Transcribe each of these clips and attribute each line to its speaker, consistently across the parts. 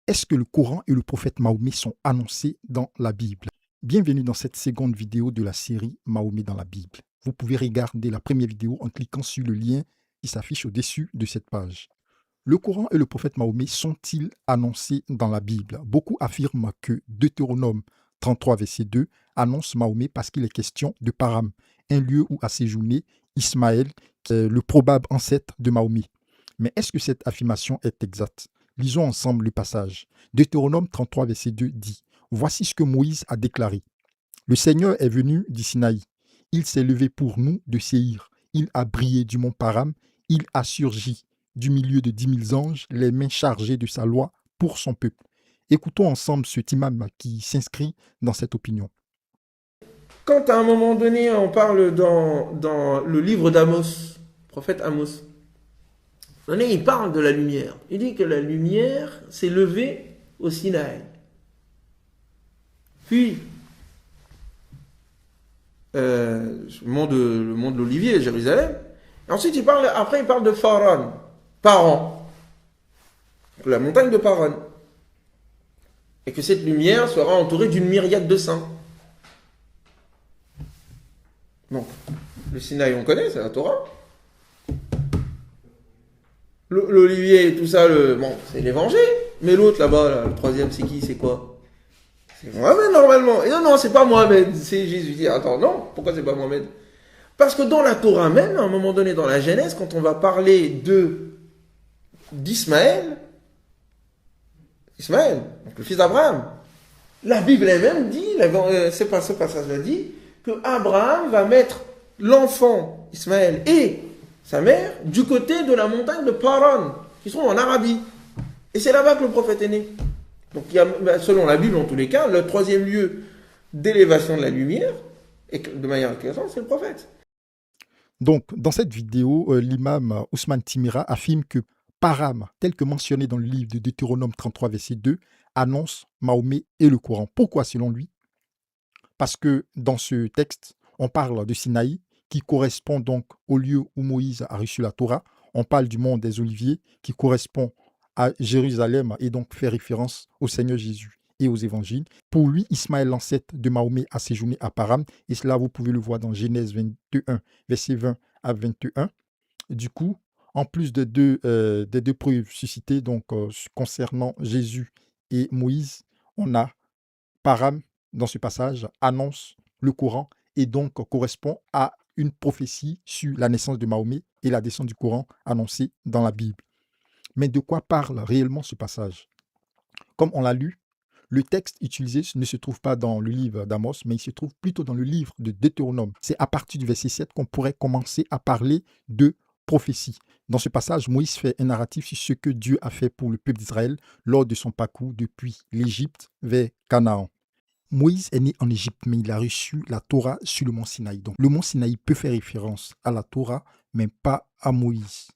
Speaker 1: Est-ce que le Coran et le prophète Mahomet sont annoncés dans la Bible? Bienvenue dans cette seconde vidéo de la série Mahomet dans la Bible. Vous pouvez regarder la première vidéo en cliquant sur le lien qui s'affiche au-dessus de cette page. Le Coran et le prophète Mahomet sont-ils annoncés dans la Bible? Beaucoup affirment que Deutéronome 33, verset 2 annonce Mahomet parce qu'il est question de Param, un lieu où a séjourné Ismaël, qui est le probable ancêtre de Mahomet. Mais est-ce que cette affirmation est exacte? Lisons ensemble le passage. Deutéronome 33, verset 2 dit: Voici ce que Moïse a déclaré. Le Seigneur est venu du Sinaï. Il s'est levé pour nous de Séhir. Il a brillé du mont Param. Il a surgi du milieu de 10 000 anges, les mains chargées de sa loi pour son peuple. Écoutons ensemble ce imam qui s'inscrit dans cette opinion.
Speaker 2: Quand à un moment donné, on parle dans le livre d'Amos, prophète Amos, il parle de la lumière. Il dit que la lumière s'est levée au Sinaï. Puis, le mont de l'Olivier, Jérusalem. Ensuite, après, il parle de Paran, la montagne de Paran. Et que cette lumière sera entourée d'une myriade de saints. Donc, le Sinaï, on connaît, c'est la Torah. L'olivier et tout ça, c'est l'évangile. Mais l'autre là-bas, là, le troisième, c'est qui? C'est quoi? C'est Mohamed normalement. Et non, c'est pas Mohamed, c'est Jésus. Dit, attends, non, pourquoi c'est pas Mohamed? Parce que dans la Torah même, à un moment donné, dans la Genèse, quand on va parler d'Ismaël, donc le fils d'Abraham, la Bible elle-même dit, c'est pas ce passage-là dit, que Abraham va mettre l'enfant Ismaël et sa mère du côté de la montagne de Paran, qui sont en Arabie. Et c'est là-bas que le prophète est né. Donc il y a, selon la Bible en tous les cas, le troisième lieu d'élévation de la lumière, et de manière éclatante, c'est le prophète.
Speaker 1: Donc, dans cette vidéo, l'imam Ousmane Timira affirme que Param, tel que mentionné dans le livre de Deutéronome 33, verset 2, annonce Mahomet et le Coran. Pourquoi selon lui? Parce que dans ce texte, on parle de Sinaï, qui correspond donc au lieu où Moïse a reçu la Torah. On parle du mont des Oliviers, qui correspond à Jérusalem et donc fait référence au Seigneur Jésus et aux évangiles. Pour lui, Ismaël, l'ancêtre de Mahomet, a séjourné à Param, et cela, vous pouvez le voir dans Genèse 21, verset 20 à 21. Du coup, en plus des deux preuves suscitées donc, concernant Jésus et Moïse, on a Param, dans ce passage, annonce le Coran et donc correspond à une prophétie sur la naissance de Mahomet et la descente du Coran annoncée dans la Bible. Mais de quoi parle réellement ce passage? Comme on l'a lu, le texte utilisé ne se trouve pas dans le livre d'Amos, mais il se trouve plutôt dans le livre de Deutéronome. C'est à partir du verset 7 qu'on pourrait commencer à parler de prophétie. Dans ce passage, Moïse fait un narratif sur ce que Dieu a fait pour le peuple d'Israël lors de son parcours depuis l'Égypte vers Canaan. Moïse est né en Égypte, mais il a reçu la Torah sur le mont Sinaï. Donc, le mont Sinaï peut faire référence à la Torah, mais pas à Moïse.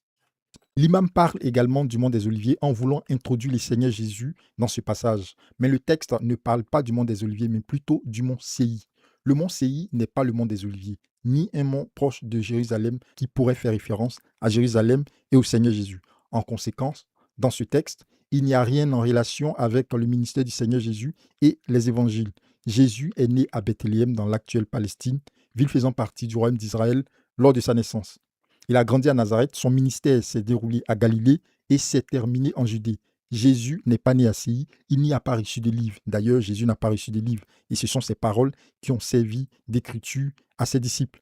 Speaker 1: L'imam parle également du mont des Oliviers en voulant introduire le Seigneur Jésus dans ce passage. Mais le texte ne parle pas du mont des Oliviers, mais plutôt du mont Séhi. Le mont Séhi n'est pas le mont des Oliviers, ni un mont proche de Jérusalem qui pourrait faire référence à Jérusalem et au Seigneur Jésus. En conséquence, dans ce texte, il n'y a rien en relation avec le ministère du Seigneur Jésus et les évangiles. Jésus est né à Bethléem dans l'actuelle Palestine, ville faisant partie du royaume d'Israël lors de sa naissance. Il a grandi à Nazareth, son ministère s'est déroulé à Galilée et s'est terminé en Judée. Jésus n'est pas né à Séhi, il n'y a pas reçu de livre. D'ailleurs, Jésus n'a pas reçu de livre. Et ce sont ces paroles qui ont servi d'écriture à ses disciples.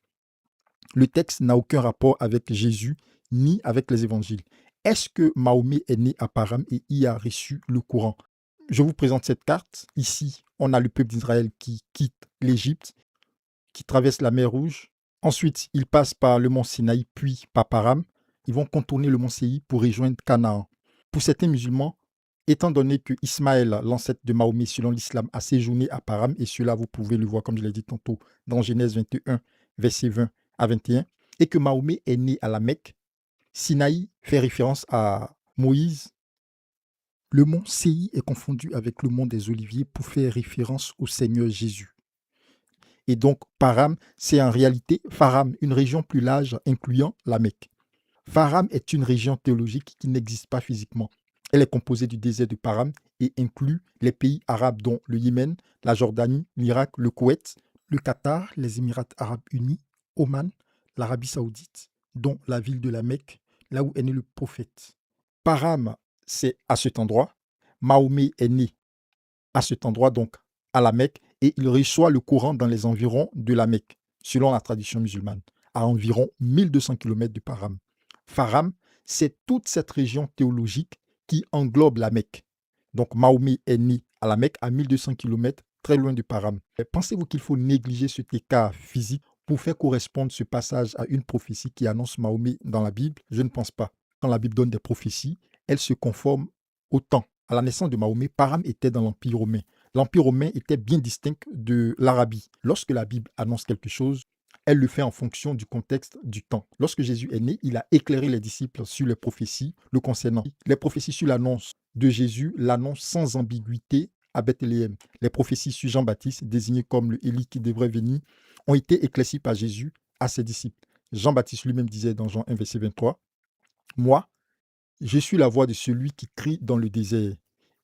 Speaker 1: Le texte n'a aucun rapport avec Jésus ni avec les évangiles. Est-ce que Mahomet est né à Param et y a reçu le Coran? Je vous présente cette carte. Ici, on a le peuple d'Israël qui quitte l'Égypte, qui traverse la mer Rouge. Ensuite, ils passent par le mont Sinaï, puis par Param. Ils vont contourner le mont Séhi pour rejoindre Canaan. Pour certains musulmans, étant donné que Ismaël, l'ancêtre de Mahomet selon l'islam, a séjourné à Param, et cela vous pouvez le voir comme je l'ai dit tantôt dans Genèse 21, verset 20 à 21, et que Mahomet est né à la Mecque, Sinaï fait référence à Moïse. Le mont Séhi est confondu avec le mont des Oliviers pour faire référence au Seigneur Jésus. Et donc, Param, c'est en réalité Faram, une région plus large incluant la Mecque. Faram est une région théologique qui n'existe pas physiquement. Elle est composée du désert de Paran et inclut les pays arabes dont le Yémen, la Jordanie, l'Irak, le Koweït, le Qatar, les Émirats arabes unis, Oman, l'Arabie saoudite, dont la ville de la Mecque, là où est né le prophète. Paran, c'est à cet endroit. Mahomet est né à cet endroit, donc à la Mecque, et il reçoit le Coran dans les environs de la Mecque, selon la tradition musulmane, à environ 1200 km de Paran. Faram, c'est toute cette région théologique qui englobe la Mecque. Donc Mahomet est né à la Mecque à 1200 km, très loin de Param. Pensez-vous qu'il faut négliger cet écart physique pour faire correspondre ce passage à une prophétie qui annonce Mahomet dans la Bible? Je ne pense pas. Quand la Bible donne des prophéties, elle se conforme au temps. À la naissance de Mahomet, Param était dans l'Empire romain. L'Empire romain était bien distinct de l'Arabie. Lorsque la Bible annonce quelque chose, elle le fait en fonction du contexte du temps. Lorsque Jésus est né, il a éclairé les disciples sur les prophéties le concernant. Les prophéties sur l'annonce de Jésus l'annoncent sans ambiguïté à Bethléem. Les prophéties sur Jean-Baptiste, désigné comme le Élie qui devrait venir, ont été éclaircies par Jésus à ses disciples. Jean-Baptiste lui-même disait dans Jean 1, verset 23, « Moi, je suis la voix de celui qui crie dans le désert. »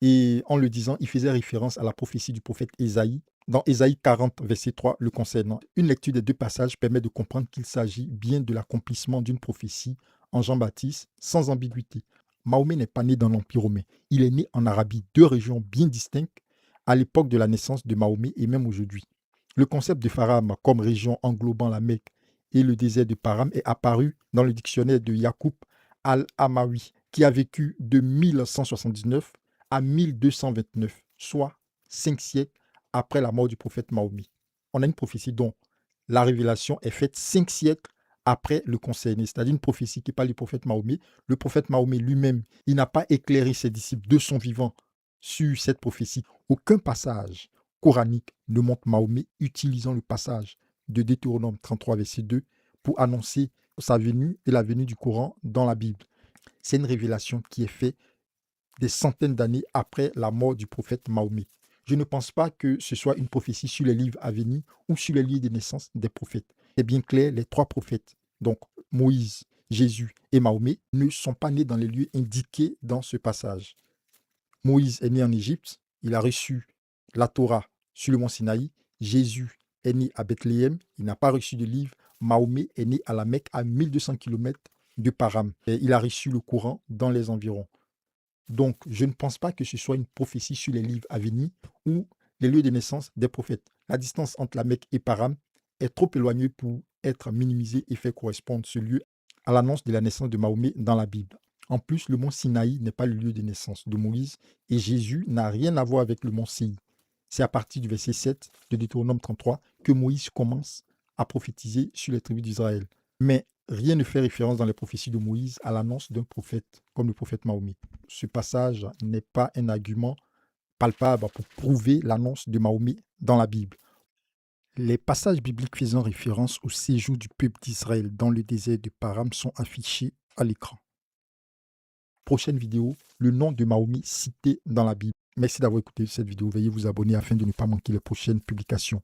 Speaker 1: Et en le disant, il faisait référence à la prophétie du prophète Ésaïe, dans Ésaïe 40, verset 3, le concernant. Une lecture des deux passages permet de comprendre qu'il s'agit bien de l'accomplissement d'une prophétie en Jean-Baptiste, sans ambiguïté. Mahomet n'est pas né dans l'Empire romain. Il est né en Arabie, deux régions bien distinctes à l'époque de la naissance de Mahomet et même aujourd'hui. Le concept de Faram comme région englobant la Mecque et le désert de Param est apparu dans le dictionnaire de Yacoub al-Hamawi, qui a vécu de 1179 à 1229, soit 5 siècles après la mort du prophète Mahomet. On a une prophétie dont la révélation est faite 5 siècles après le concerné, c'est-à-dire une prophétie qui parle du prophète Mahomet. Le prophète Mahomet lui-même, il n'a pas éclairé ses disciples de son vivant sur cette prophétie. Aucun passage coranique ne montre Mahomet utilisant le passage de Deutéronome 33, verset 2 pour annoncer sa venue et la venue du Coran dans la Bible. C'est une révélation qui est faite des centaines d'années après la mort du prophète Mahomet. Je ne pense pas que ce soit une prophétie sur les livres à venir ou sur les lieux de naissance des prophètes. C'est bien clair, les trois prophètes, donc Moïse, Jésus et Mahomet, ne sont pas nés dans les lieux indiqués dans ce passage. Moïse est né en Égypte, il a reçu la Torah sur le mont Sinaï. Jésus est né à Bethléem, il n'a pas reçu de livre. Mahomet est né à la Mecque à 1200 km de Param. Et il a reçu le Coran dans les environs. Donc, je ne pense pas que ce soit une prophétie sur les livres à venir ou les lieux de naissance des prophètes. La distance entre la Mecque et Param est trop éloignée pour être minimisée et faire correspondre ce lieu à l'annonce de la naissance de Mahomet dans la Bible. En plus, le mont Sinaï n'est pas le lieu de naissance de Moïse et Jésus n'a rien à voir avec le mont Sinaï. C'est à partir du verset 7 de Deutéronome 33 que Moïse commence à prophétiser sur les tribus d'Israël. Mais rien ne fait référence dans les prophéties de Moïse à l'annonce d'un prophète comme le prophète Mahomet. Ce passage n'est pas un argument palpable pour prouver l'annonce de Mahomet dans la Bible. Les passages bibliques faisant référence au séjour du peuple d'Israël dans le désert de Param sont affichés à l'écran. Prochaine vidéo, le nom de Mahomet cité dans la Bible. Merci d'avoir écouté cette vidéo. Veuillez vous abonner afin de ne pas manquer les prochaines publications.